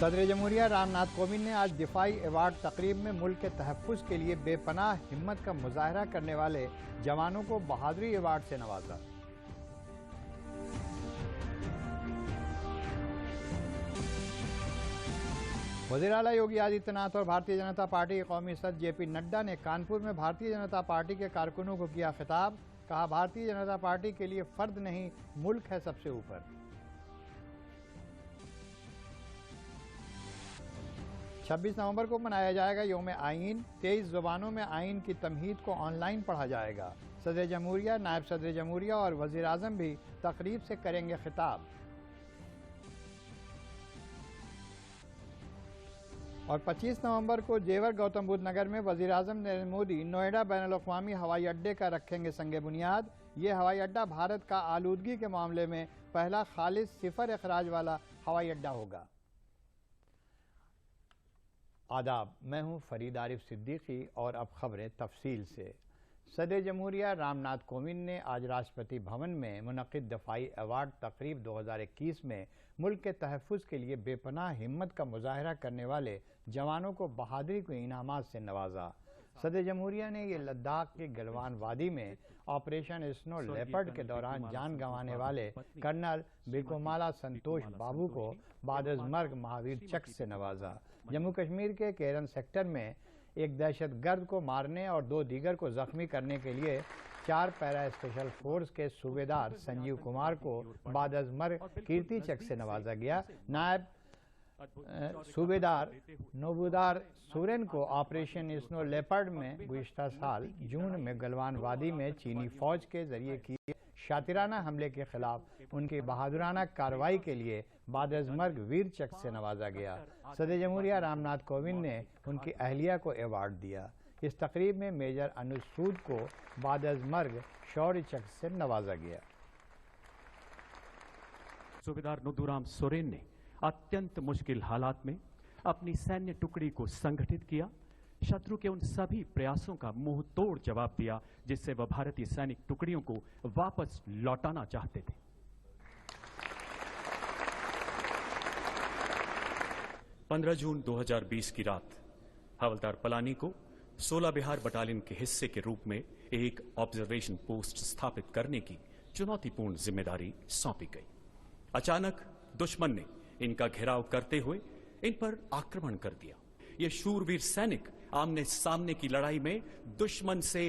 सदर जमहूरिया रामनाथ कोविंद ने आज दिफाई अवार्ड तकरीब में मुल्क के तहफ़्फ़ुज़ के लिए बेपनाह हिम्मत का मुजाहरा करने वाले जवानों को बहादुरी अवार्ड से नवाजा। वज़ीर आला योगी आदित्यनाथ और भारतीय जनता पार्टी के कौमी सदर जेपी नड्डा ने कानपुर में भारतीय जनता पार्टी के कारकुनों को किया खिताब। कहा, भारतीय जनता पार्टी के लिए फर्द नहीं, मुल्क है सबसे ऊपर। 26 नवंबर को मनाया जाएगा यौम आईन। 23 ज़ुबानों में आईन की तमहीद को ऑनलाइन पढ़ा जाएगा। सदर जमहूरिया, नायब सदर जमहूरिया और वज़ीर आज़म भी तकरीब से करेंगे खिताब। और 25 नवंबर को जेवर गौतम बुद्ध नगर में वज़ीर आज़म नरेंद्र मोदी नोएडा बैनुल-अक़वामी हवाई अड्डे का रखेंगे संगे बुनियाद। ये हवाई अड्डा भारत का आलूदगी के मामले में पहला खालिस सिफर अखराज वाला हवाई अड्डा होगा। आदाब, मैं हूं फरीद आरिफ सिद्दीकी और अब खबरें तफसील से। सदर जमहूरिया रामनाथ कोविंद ने आज राष्ट्रपति भवन में मुनक़िद दफ़ाई अवार्ड तकरीब 2021 में मुल्क के तहफ़्फ़ुज़ के लिए बेपनाह हिम्मत का मुजाहरा करने वाले जवानों को बहादुरी के इनामात से नवाजा। सदर जमहूरिया ने ये लद्दाख के गलवान वादी में ऑपरेशन स्नो लेपर्ड के दौरान जान गंवाने वाले कर्नल बिरकोमाला संतोष बाबू को बाद मर्ग महावीर चक्र से नवाजा। जम्मू कश्मीर के केरन सेक्टर में एक दहशतगर्द को मारने और 2 दीगर को जख्मी करने के लिए 4 पैरा स्पेशल फोर्स के सूबेदार संजीव कुमार को बाद मर्ग कीर्ति चक्र से नवाजा गया। नायब सूबेदार नोबुदार सोरेन को ऑपरेशन स्नो लेपर्ड में गुज़िश्ता साल जून में गलवान वादी में चीनी फौज के जरिए किए शातिराना हमले के खिलाफ उनकी बहादुराना कार्रवाई के लिए बाद मर्ग वीर चक्र से नवाजा गया। सदर जमहूरिया रामनाथ कोविंद ने उनकी अहलिया को अवार्ड दिया। इस तकरीब में मेजर अनुज सूद को बाद मर्ग शौर्य चक्र से नवाजा गया। सूबेदार नूदुराम सोरेन ने अत्यंत मुश्किल हालात में अपनी सैन्य टुकड़ी को संगठित किया, शत्रु के उन सभी प्रयासों का मुंह तोड़ जवाब दिया जिससे वह भारतीय सैनिक टुकड़ियों को वापस लौटाना चाहते थे। 15 जून 2020 की रात हवलदार पलानी को 16 बिहार बटालियन के हिस्से के रूप में एक ऑब्जर्वेशन पोस्ट स्थापित करने की चुनौतीपूर्ण जिम्मेदारी सौंपी गई। अचानक दुश्मन ने इनका घेराव करते हुए इन पर आक्रमण कर दिया। ये शूरवीर सैनिक आमने सामने की लड़ाई में दुश्मन से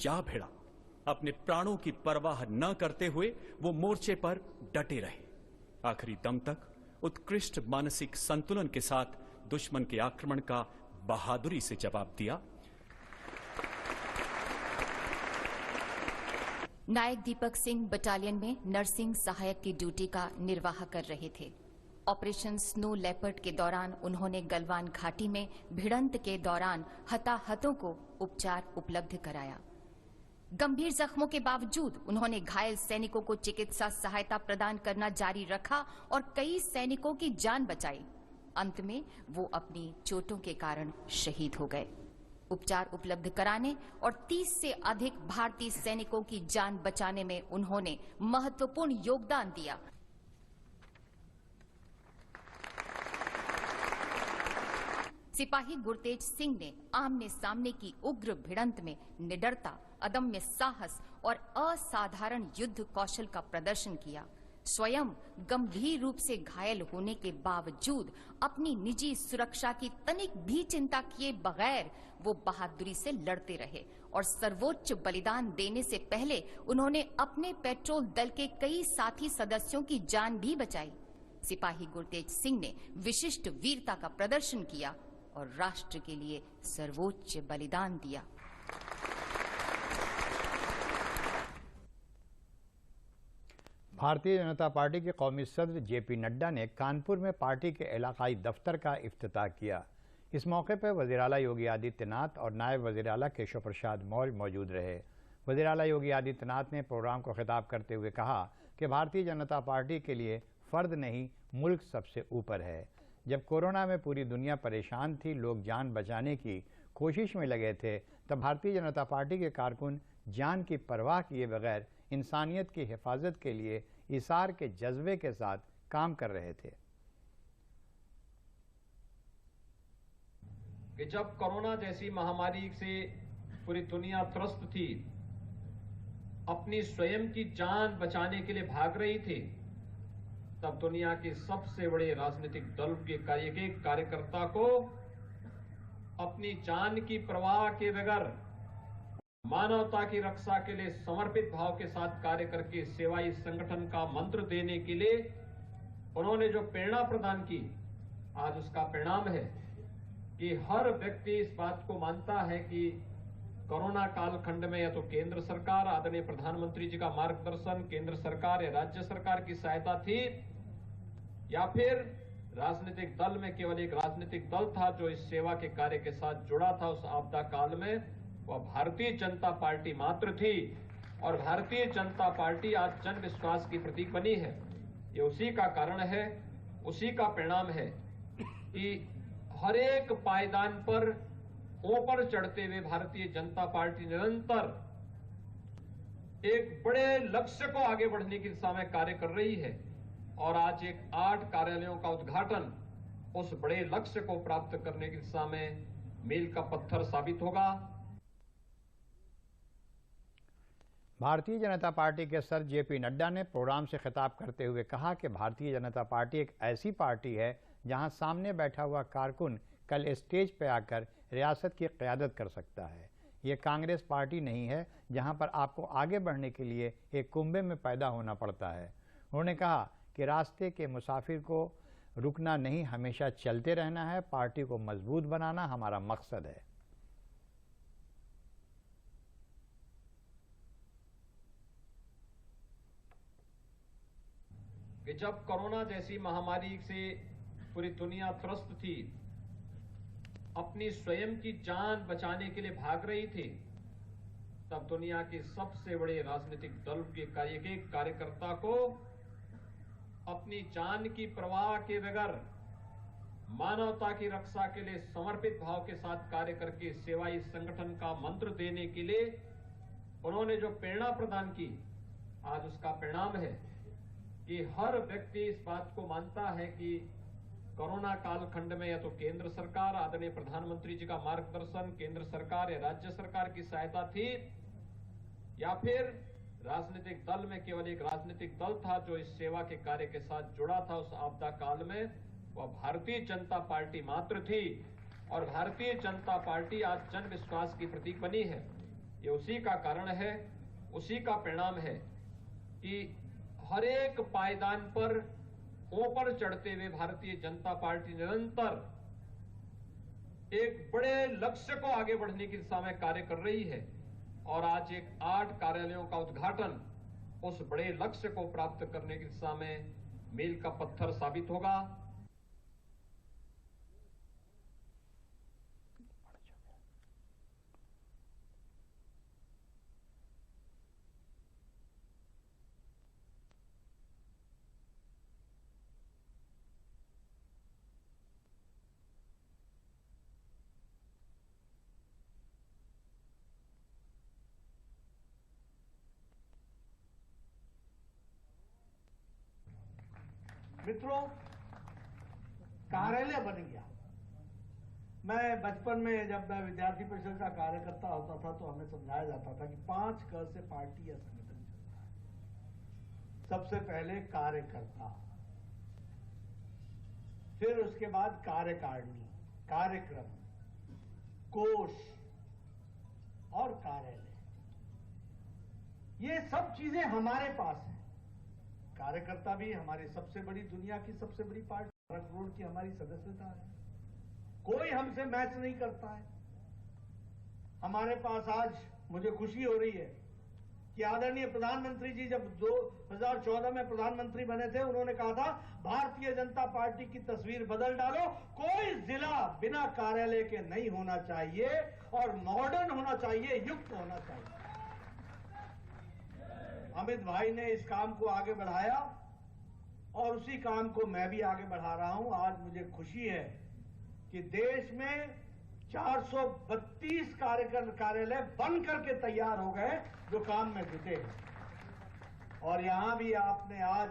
जा भिड़ा। अपने प्राणों की परवाह न करते हुए वो मोर्चे पर डटे रहे। आखिरी दम तक उत्कृष्ट मानसिक संतुलन के साथ दुश्मन के आक्रमण का बहादुरी से जवाब दिया। नायक दीपक सिंह बटालियन में नर्सिंग सहायक की ड्यूटी का निर्वाह कर रहे थे। ऑपरेशन स्नो लेपर्ड के दौरान उन्होंने गलवान घाटी में भिड़ंत के दौरान हताहतों को उपचार उपलब्ध कराया। गंभीर जख्मों के बावजूद उन्होंने घायल सैनिकों को चिकित्सा सहायता प्रदान करना जारी रखा और कई सैनिकों की जान बचाई। अंत में वो अपनी चोटों के कारण शहीद हो गए। उपचार उपलब्ध कराने और 30 से अधिक भारतीय सैनिकों की जान बचाने में उन्होंने महत्वपूर्ण योगदान दिया। सिपाही गुरतेज सिंह ने आमने सामने की उग्र भिड़ंत में निडरता, अदम्य साहस और असाधारण युद्ध कौशल का प्रदर्शन किया। स्वयं गंभीर रूप से घायल होने के बावजूद अपनी निजी सुरक्षा की तनिक भी चिंता किए बगैर वो बहादुरी से लड़ते रहे और सर्वोच्च बलिदान देने से पहले उन्होंने अपने पेट्रोल दल के कई साथी सदस्यों की जान भी बचाई। सिपाही गुरतेज सिंह ने विशिष्ट वीरता का प्रदर्शन किया और राष्ट्र के लिए सर्वोच्च बलिदान दिया। भारतीय जनता पार्टी के कौमी सदर जेपी नड्डा ने कानपुर में पार्टी के इलाकाई दफ्तर का इफ्तिताह किया। इस मौके पर वज़ीर आला योगी आदित्यनाथ और नायब वज़ीर आला केशव प्रसाद मौर्य मौजूद रहे। वज़ीर आला योगी आदित्यनाथ ने प्रोग्राम को खिताब करते हुए कहा कि भारतीय जनता पार्टी के लिए फर्द नहीं, मुल्क सबसे ऊपर है। जब कोरोना में पूरी दुनिया परेशान थी, लोग जान बचाने की कोशिश में लगे थे, तब भारतीय जनता पार्टी के कारकुन जान की परवाह किए बगैर इंसानियत की हिफाजत के लिए इसार के जज्बे के साथ काम कर रहे थे। कि जब कोरोना जैसी महामारी से पूरी दुनिया त्रस्त थी, अपनी स्वयं की जान बचाने के लिए भाग रही थी, तब दुनिया के सबसे बड़े राजनीतिक दल के एक कार्यकर्ता को अपनी जान की परवाह के बगैर मानवता की रक्षा के लिए समर्पित भाव के साथ कार्य करके सेवाई संगठन का मंत्र देने के लिए उन्होंने जो प्रेरणा प्रदान की, आज उसका परिणाम है कि हर व्यक्ति इस बात को मानता है कि कोरोना कालखंड में या तो केंद्र सरकार, आदरणीय प्रधानमंत्री जी का मार्गदर्शन, केंद्र सरकार या राज्य सरकार की सहायता थी, या फिर राजनीतिक दल में केवल एक राजनीतिक दल था जो इस सेवा के कार्य के साथ जुड़ा था उस आपदा काल में, वह भारतीय जनता पार्टी मात्र थी। और भारतीय जनता पार्टी आज जन विश्वास की प्रतीक बनी है। ये उसी का कारण है, उसी का परिणाम है कि हर एक पायदान पर ऊपर चढ़ते हुए भारतीय जनता पार्टी निरंतर एक बड़े लक्ष्य को आगे बढ़ने की दिशा में कार्य कर रही है। और आज एक 8 कार्यालयों का उद्घाटन उस बड़े लक्ष्य को प्राप्त करने की दिशा में मील का पत्थर साबित होगा। भारतीय जनता पार्टी के सर जेपी नड्डा ने प्रोग्राम से खिताब करते हुए कहा कि भारतीय जनता पार्टी एक ऐसी पार्टी है जहां सामने बैठा हुआ कारकुन कल स्टेज पर आकर रियासत की क़यादत कर सकता है। ये कांग्रेस पार्टी नहीं है जहां पर आपको आगे बढ़ने के लिए एक कुंभे में पैदा होना पड़ता है। उन्होंने कहा कि रास्ते के मुसाफिर को रुकना नहीं, हमेशा चलते रहना है। पार्टी को मजबूत बनाना हमारा मकसद है। कि जब कोरोना जैसी महामारी से पूरी दुनिया त्रस्त थी, अपनी स्वयं की जान बचाने के लिए भाग रही थी, तब दुनिया के सबसे बड़े राजनीतिक दल के एक कार्यकर्ता को अपनी जान की परवाह के बगैर मानवता की रक्षा के लिए समर्पित भाव के साथ कार्य करके सेवाई संगठन का मंत्र देने के लिए उन्होंने जो प्रेरणा प्रदान की, आज उसका परिणाम है कि हर व्यक्ति इस बात को मानता है कि कोरोना कालखंड में या तो केंद्र सरकार, आदरणीय प्रधानमंत्री जी का मार्गदर्शन, केंद्र सरकार या राज्य सरकार की सहायता थी, या फिर राजनीतिक दल में केवल एक राजनीतिक दल था जो इस सेवा के कार्य के साथ जुड़ा था उस आपदा काल में, वह भारतीय जनता पार्टी मात्र थी। और भारतीय जनता पार्टी आज जन विश्वास की प्रतीक बनी है। ये उसी का कारण है, उसी का परिणाम है कि हर एक पायदान पर ऊपर चढ़ते हुए भारतीय जनता पार्टी निरंतर एक बड़े लक्ष्य को आगे बढ़ने की दिशा में कार्य कर रही है। और आज एक 8 कार्यालयों का उद्घाटन उस बड़े लक्ष्य को प्राप्त करने की दिशा में मील का पत्थर साबित होगा। मित्रों, कार्यालय बन गया। मैं बचपन में जब मैं विद्यार्थी परिषद का कार्यकर्ता होता था तो हमें समझाया जाता था कि 5 क से पार्टी या संगठन चलता है। सबसे पहले कार्यकर्ता, फिर उसके बाद कार्यकारिणी, कार्यक्रम, कोष और कार्यालय। ये सब चीजें हमारे पास हैं। कार्यकर्ता भी हमारी सबसे बड़ी, दुनिया की सबसे बड़ी पार्टी, 12 करोड़ की हमारी सदस्यता है। कोई हमसे मैच नहीं करता है। हमारे पास आज मुझे खुशी हो रही है कि आदरणीय प्रधानमंत्री जी जब 2014 में प्रधानमंत्री बने थे, उन्होंने कहा था भारतीय जनता पार्टी की तस्वीर बदल डालो, कोई जिला बिना कार्यालय के नहीं होना चाहिए और मॉडर्न होना चाहिए, युक्त होना चाहिए। अमित भाई ने इस काम को आगे बढ़ाया और उसी काम को मैं भी आगे बढ़ा रहा हूं। आज मुझे खुशी है कि देश में 432 कार्यालय बन करके तैयार हो गए जो काम में जुटे हैं। और यहां भी आपने आज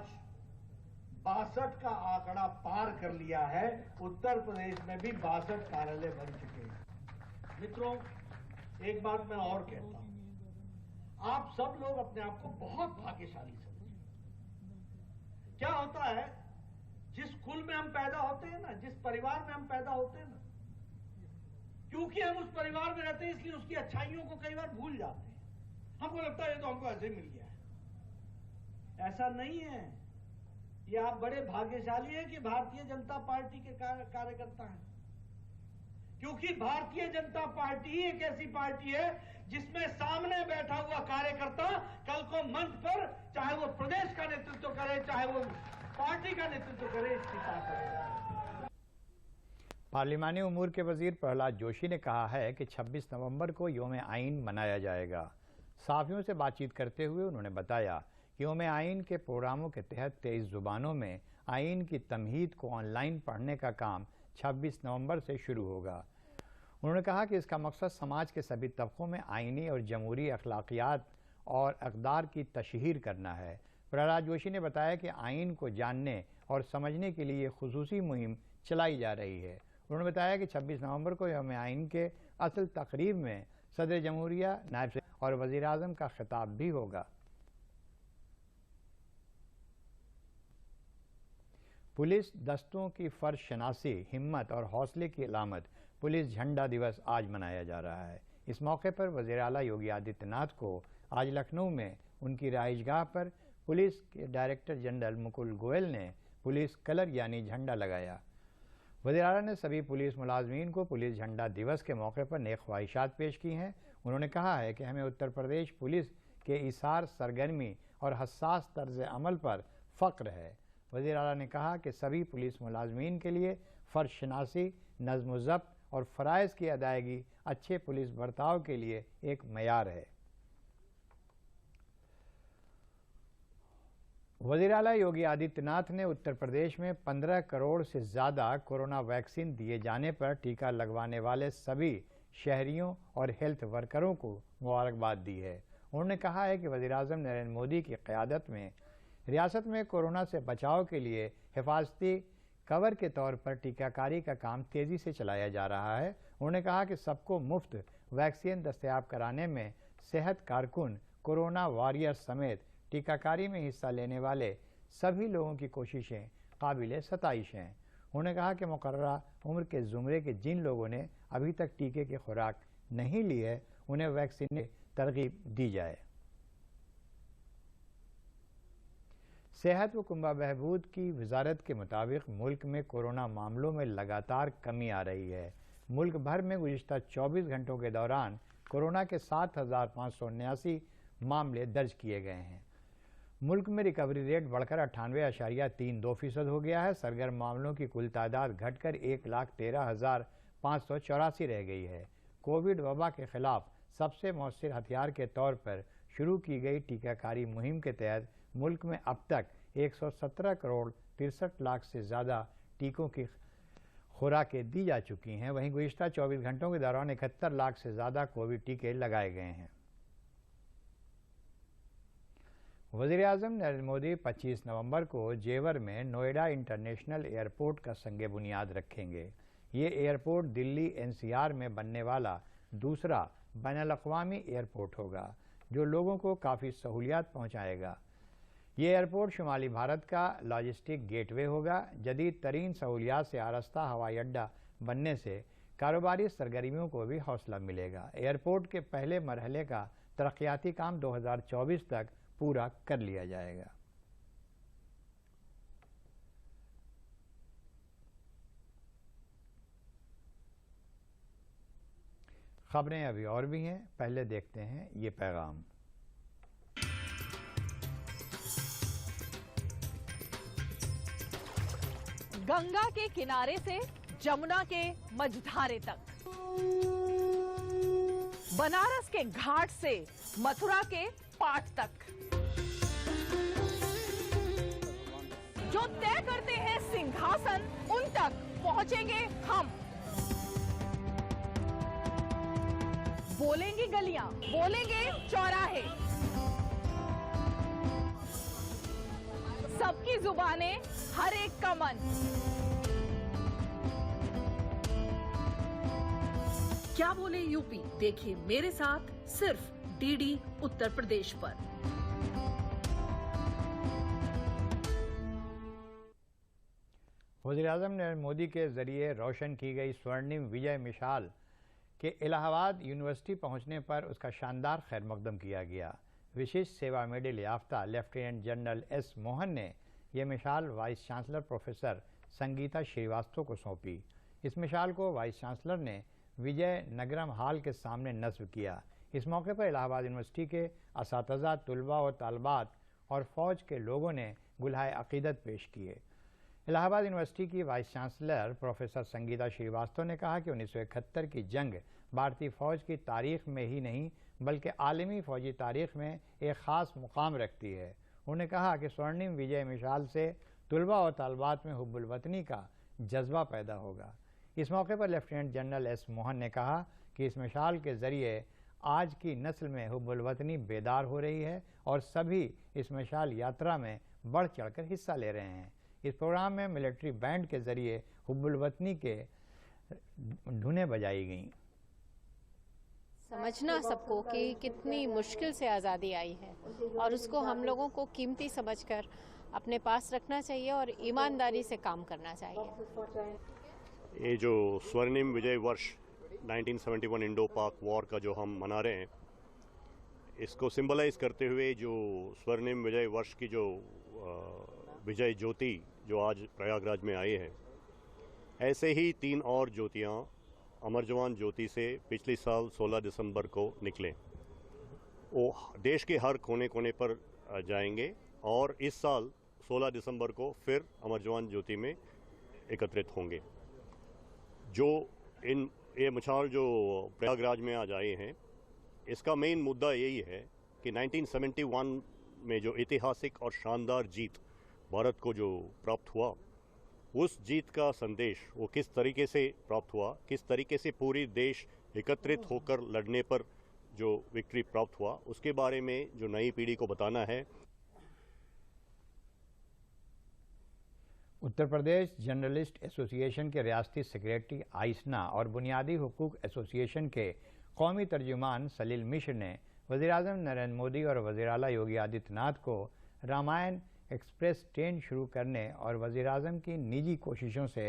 62 का आंकड़ा पार कर लिया है। उत्तर प्रदेश में भी 62 कार्यालय बन चुके हैं। मित्रों, एक बात मैं और कहता हूं, आप सब लोग अपने आप को बहुत भाग्यशाली समझें। क्या होता है, जिस कुल में हम पैदा होते हैं ना, जिस परिवार में हम पैदा होते हैं ना, क्योंकि हम उस परिवार में रहते हैं इसलिए उसकी अच्छाइयों को कई बार भूल जाते हैं। हमको लगता है ये तो हमको ऐसे ही मिल गया है। ऐसा नहीं है। ये आप बड़े भाग्यशाली हैं कि भारतीय जनता पार्टी के कार्यकर्ता हैं, क्योंकि भारतीय जनता पार्टी ही एक ऐसी पार्टी है जिसमें सामने बैठा हुआ कार्यकर्ता कल को मंच पर चाहे वो प्रदेश का नेतृत्व करे, चाहे वो पार्टी का नेतृत्व करे, इसकी ताकत। पार्लिमानी उमूर के वजीर प्रहलाद जोशी ने कहा है कि 26 नवंबर को यौम आइन मनाया जाएगा। सहाफियों से बातचीत करते हुए उन्होंने बताया कि यौम आइन के प्रोग्रामों के तहत 23 जुबानों में आइन की तमहीद को ऑनलाइन पढ़ने का काम 26 नवंबर से शुरू होगा। उन्होंने कहा कि इसका मकसद समाज के सभी तबकों में आइनी और जमहूरी अखलाकियात और अक़दार की तशहीर करना है। प्रहलाद जोशी ने बताया कि आइन को जानने और समझने के लिए खुसूसी मुहिम चलाई जा रही है। उन्होंने बताया कि 26 नवंबर को यौम आइन के असल तकरीब में सदर जमहूरिया, नायब सदर और वज़ीर आज़म का खिताब भी होगा। पुलिस दस्तों की फ़र्ज शनासी, हिम्मत और हौसले की अलामत पुलिस झंडा दिवस आज मनाया जा रहा है। इस मौके पर वज़ीर आला योगी आदित्यनाथ को आज लखनऊ में उनकी रिहाइशगाह पर पुलिस के डायरेक्टर जनरल मुकुल गोयल ने पुलिस कलर यानी झंडा लगाया। वज़ीर आला ने सभी पुलिस मुलाजमीन को पुलिस झंडा दिवस के मौके पर नेक ख्वाहिशात पेश की हैं। उन्होंने कहा है कि हमें उत्तर प्रदेश पुलिस के इसार, सरगर्मी और हसास तर्ज अमल पर फ़ख्र है। वज़ीर आला ने कहा कि सभी पुलिस मुलाजमीन के लिए फ़र्ज शनासी, नज़्म ज़ब्त और फ़राइज़ की अदायगी अच्छे पुलिस बर्ताव के लिए एक मयार है। वज़ीर आला योगी आदित्यनाथ ने उत्तर प्रदेश में 15 करोड़ से ज़्यादा कोरोना वैक्सीन दिए जाने पर टीका लगवाने वाले सभी शहरियों और हेल्थ वर्करों को मुबारकबाद दी है। उन्होंने कहा है कि वज़ीर आज़म नरेंद्र मोदी की क़यादत में रियासत में कोरोना से बचाव के लिए हिफाजती कवर के तौर पर टीकाकारी का काम तेज़ी से चलाया जा रहा है। उन्होंने कहा कि सबको मुफ्त वैक्सीन दस्तयाब कराने में सेहत कारकुन, कोरोना वॉरियर्स समेत टीकाकारी में हिस्सा लेने वाले सभी लोगों की कोशिशें काबिल सताइश हैं। उन्होंने कहा कि मुकर्ररा उम्र के ज़ुमरे के जिन लोगों ने अभी तक टीके की खुराक नहीं ली है, उन्हें वैक्सीन में तरगीब दी जाए। सेहत व कुंबा बहबूद की वजारत के मुताबिक मुल्क में कोरोना मामलों में लगातार कमी आ रही है। मुल्क भर में गुज़िश्ता 24 घंटों के दौरान कोरोना के 7,579 मामले दर्ज किए गए हैं। मुल्क में रिकवरी रेट बढ़कर 98.32% हो गया है। सरगर्म मामलों की कुल तादाद घटकर 1,13,584 रह गई है। कोविड वबा के खिलाफ सबसे मौसर हथियार के तौर पर शुरू की गई टीकाकारी मुहिम के तहत मुल्क में अब तक 117 करोड़ 63 लाख से ज़्यादा टीकों की खुराकें दी जा चुकी हैं। वहीं गुज़िश्ता 24 घंटों के दौरान 71 लाख से ज़्यादा कोविड टीके लगाए गए हैं। वज़ीर आज़म नरेंद्र मोदी 25 नवंबर को जेवर में नोएडा इंटरनेशनल एयरपोर्ट का संगे बुनियाद रखेंगे। ये एयरपोर्ट दिल्ली NCR में बनने वाला दूसरा बैनुल-अक़वामी एयरपोर्ट होगा, जो लोगों को काफ़ी सहूलियात पहुँचाएगा। ये एयरपोर्ट शुमाली भारत का लॉजिस्टिक गेटवे होगा। जदीद तरीन सहूलियात से आरास्ता हवाई अड्डा बनने से कारोबारी सरगर्मियों को भी हौसला मिलेगा। एयरपोर्ट के पहले मरहले का तरक्याती काम 2024 तक पूरा कर लिया जाएगा। खबरें अभी और भी हैं, पहले देखते हैं ये पैगाम। गंगा के किनारे से जमुना के मझधारे तक, बनारस के घाट से मथुरा के पाट तक, जो तय करते हैं सिंहासन, उन तक पहुंचेंगे हम। बोलेंगे गलियां, बोलेंगे चौराहे, सबकी जुबानें, हर एक का मन। क्या बोले यूपी, देखिए मेरे साथ सिर्फ डीडी उत्तर प्रदेश पर। वज़ीर-ए-आज़म नरेंद्र मोदी के जरिए रोशन की गई स्वर्णिम विजय मिसाल के इलाहाबाद यूनिवर्सिटी पहुंचने पर उसका शानदार खैर मकदम किया गया। विशिष्ट सेवा मेडल याफ्ता लेफ्टिनेंट जनरल एस मोहन ने यह मिसाल vice chancellor professor Sangeeta Srivastava को सौंपी। इस मिसाल को वाइस चांसलर ने विजय नगरम हॉल के सामने नस्ब किया। इस मौके पर इलाहाबाद यूनिवर्सिटी के असातिज़ा, तुलबा और तालबात और फ़ौज के लोगों ने गुलहाए अक़ीदत पेश किए। इलाहाबाद यूनिवर्सिटी की vice chancellor professor Sangeeta Srivastava ने कहा कि 1971 की जंग भारतीय फ़ौज की तारीख में ही नहीं बल्कि आलमी फ़ौजी तारीख में एक ख़ास मुकाम रखती है। उन्होंने कहा कि स्वर्णिम विजय मिसाल से तुलबा और तालबात में हुब्बुल वतनी का जज्बा पैदा होगा। इस मौके पर लेफ्टिनेंट जनरल एस मोहन ने कहा कि इस मिसाल के ज़रिए आज की नस्ल में हुब्बुल वतनी बेदार हो रही है और सभी इस मिसाल यात्रा में बढ़ चढ़कर हिस्सा ले रहे हैं। इस प्रोग्राम में मिलिट्री बैंड के ज़रिए हुब्बुल वतनी के धुनें बजाई गईं। समझना सबको कि कितनी मुश्किल से आज़ादी आई है और उसको हम लोगों को कीमती समझकर अपने पास रखना चाहिए और ईमानदारी से काम करना चाहिए। ये जो स्वर्णिम विजय वर्ष 1971 इंडो पाक वॉर का जो हम मना रहे हैं, इसको सिंबलाइज करते हुए जो स्वर्णिम विजय वर्ष की जो विजय ज्योति जो आज प्रयागराज में आई है, ऐसे ही 3 और ज्योतियाँ अमर जवान ज्योति से पिछले साल 16 दिसंबर को निकले। वो देश के हर कोने कोने पर जाएंगे और इस साल 16 दिसंबर को फिर अमर जवान ज्योति में एकत्रित होंगे। जो ये मिसाल जो प्रयागराज में आज आए हैं, इसका मेन मुद्दा यही है कि 1971 में जो ऐतिहासिक और शानदार जीत भारत को जो प्राप्त हुआ, उस जीत का संदेश वो किस तरीके से प्राप्त हुआ, किस तरीके से पूरी देश एकत्रित होकर लड़ने पर जो विक्ट्री प्राप्त हुआ, उसके बारे में जो नई पीढ़ी को बताना है। उत्तर प्रदेश जर्नलिस्ट एसोसिएशन के रियासती सेक्रेटरी आइसना और बुनियादी हुकूक एसोसिएशन के कौमी तर्जुमान सलील मिश्र ने वज़ीर-ए-आज़म नरेंद्र मोदी और वज़ीर-ए-आला योगी आदित्यनाथ को रामायण एक्सप्रेस ट्रेन शुरू करने और वज़ीर-ए-आज़म की निजी कोशिशों से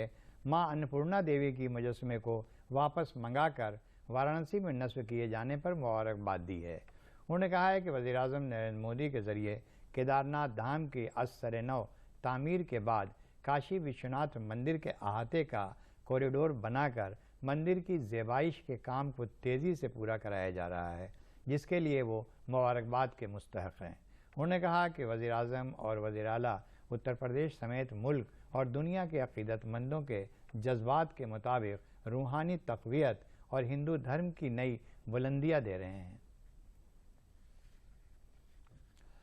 मां अन्नपूर्णा देवी की मुजस्समे को वापस मंगाकर वाराणसी में नस्ब किए जाने पर मुबारकबाद दी है। उन्होंने कहा है कि वज़ीर-ए-आज़म नरेंद्र मोदी के ज़रिए केदारनाथ धाम की अस-सर-नौ तामीर के बाद काशी विश्वनाथ मंदिर के अहाते का कॉरिडोर बनाकर मंदिर की ज़ेबाइश के काम को तेज़ी से पूरा कराया जा रहा है, जिसके लिए वो मुबारकबाद के मुस्तहक़ हैं। उन्होंने कहा कि वज़ीर-ए-आज़म और वज़ीर-ए-आला उत्तर प्रदेश समेत मुल्क और दुनिया के अक़ीदतमंदों के जज्बात के मुताबिक रूहानी तक़वियत और हिंदू धर्म की नई बुलंदियाँ दे रहे हैं।